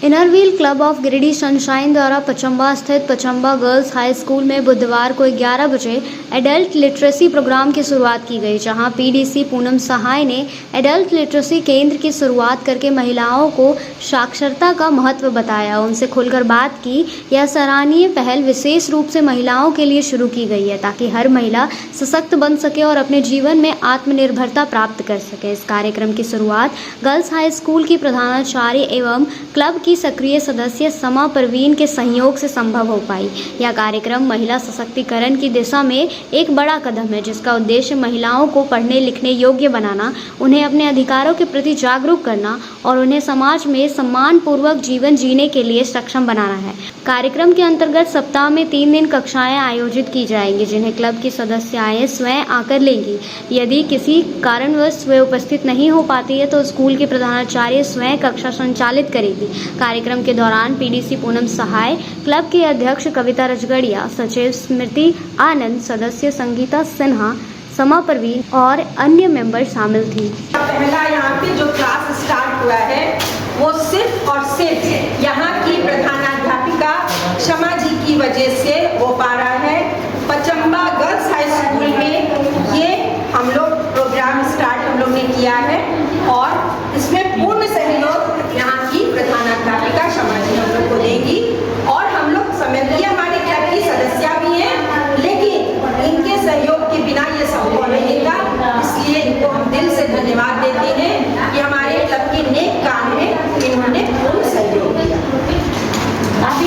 Inner Wheel club of Giridih sunshine द्वारा पचम्बा स्थित Pachamba girls high school में बुधवार को 11 बजे एडल्ट लिटरेसी प्रोग्राम की शुरुआत की गई, जहां पीडीसी पूनम सहाय ने एडल्ट लिटरेसी केंद्र की शुरुआत करके महिलाओं को साक्षरता का महत्व बताया, उनसे खुलकर बात की। यह सराहनीय पहल विशेष रूप से महिलाओं के लिए शुरू की गई है ताकि हर महिला सशक्त बन सके और अपने जीवन में आत्मनिर्भरता प्राप्त कर सके। इस कार्यक्रम की शुरुआत गर्ल्स हाई स्कूल की प्रधानाचार्य एवं क्लब की सक्रिय सदस्य समा परवीन के सहयोग से संभव हो पाई। यह कार्यक्रम महिला सशक्तिकरण की दिशा में एक बड़ा कदम है, जिसका उद्देश्य महिलाओं को पढ़ने लिखने योग्य बनाना, उन्हें अपने अधिकारों के प्रति जागरूक करना और उन्हें समाज में सम्मानपूर्वक जीवन जीने के लिए सक्षम बनाना है। कार्यक्रम के अंतर्गत सप्ताह में 3 दिन कक्षाएं आयोजित की जाएंगी, जिन्हें क्लब की सदस्याएं स्वयं आकर लेंगी। यदि किसी कारणवश वे उपस्थित नहीं हो पाती है तो स्कूल के प्रधानाचार्य स्वयं कक्षा संचालित करेगी। कार्यक्रम के दौरान पीडीसी पूनम सहाय, क्लब के अध्यक्ष कविता रजगड़िया, सचिव स्मृति आनंद, सदस्य संगीता सिन्हा, समा परवीन और अन्य मेंबर शामिल थी। पहला यहाँ पे जो क्लास स्टार्ट हुआ है वो सिर्फ और सिर्फ यहाँ की प्रधानाध्यापिका शमा जी की वजह से हो पा रहा है। पचम्बा गर्ल्स हाई स्कूल में ये हम लोग प्रोग्राम स्टार्ट हम लोग ने किया है और इसमें पूर्ण सहयोग यहाँ की प्रधानाध्यापिका शमा जी हम लोग को देंगी। और हम लोग समझिए हमारे क्लब की सदस्य भी हैं, लेकिन इनके सहयोग के बिना ये संभव नहीं था, इसलिए इनको हम दिल से धन्यवाद देते हैं कि हमारे क्लब के नेक काम में इन्होंने पूर्ण सहयोग दिया।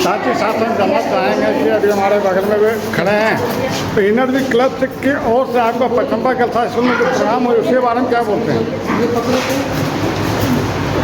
साथ ही साथ हम जानना चाहेंगे कि अभी हमारे बगल में वे खड़े हैं, तो इनरव्हील क्लब की ओर से आपका पचम्बा गर्ल्स हाई स्कूल में जो प्रोग्राम है उसके बारे में क्या बोलते हैं?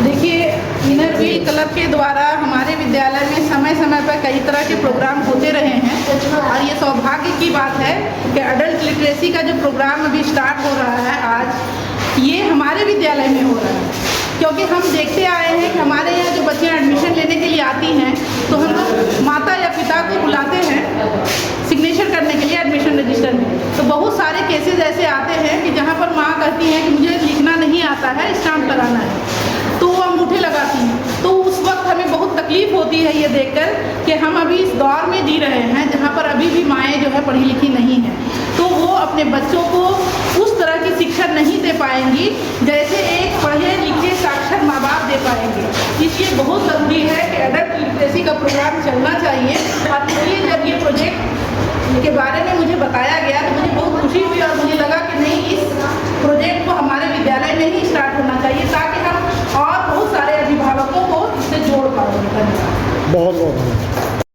देखिए, इनरव्हील क्लब के द्वारा हमारे विद्यालय में समय समय पर कई तरह के प्रोग्राम होते रहे हैं और ये सौभाग्य की बात है कि एडल्ट लिटरेसी का जो प्रोग्राम अभी स्टार्ट हो रहा है आज, ये हमारे विद्यालय में हो रहा है। क्योंकि हम देखते आए हैं कि हमारे यहाँ जो बच्चियाँ एडमिशन लेने के लिए आती हैं तो हम लोग माता या पिता को बुलाते हैं सिग्नेचर करने के लिए एडमिशन रजिस्टर में। तो बहुत सारे केसेस ऐसे आते हैं कि जहाँ पर माँ कहती है कि मुझे लिखना नहीं आता है, स्टाम्प कराना है, तो वो अंगूठे लगाती हैं। तो उस वक्त हमें बहुत तकलीफ होती है ये देखकर कि हम अभी इस दौर में जी रहे हैं जहाँ पर अभी भी माएँ जो है पढ़ी लिखी नहीं हैं, तो वो अपने बच्चों को उस तरह की शिक्षा नहीं दे पाएंगी जैसे एक पढ़े लिखे साक्षर माँ बाप दे पाएंगे। इसलिए बहुत ज़रूरी है कि एडल्ट लिटरेसी का प्रोग्राम चलना चाहिए। और इसलिए जब ये प्रोजेक्ट के बारे में मुझे बताया गया तो मुझे बहुत खुशी हुई और मुझे लगा कि नहीं, इस प्रोजेक्ट को हमारे विद्यालय में ही स्टार्ट होना चाहिए ताकि हम और बहुत सारे अभिभावकों को इससे जोड़ पाएंगे। बहुत बहुत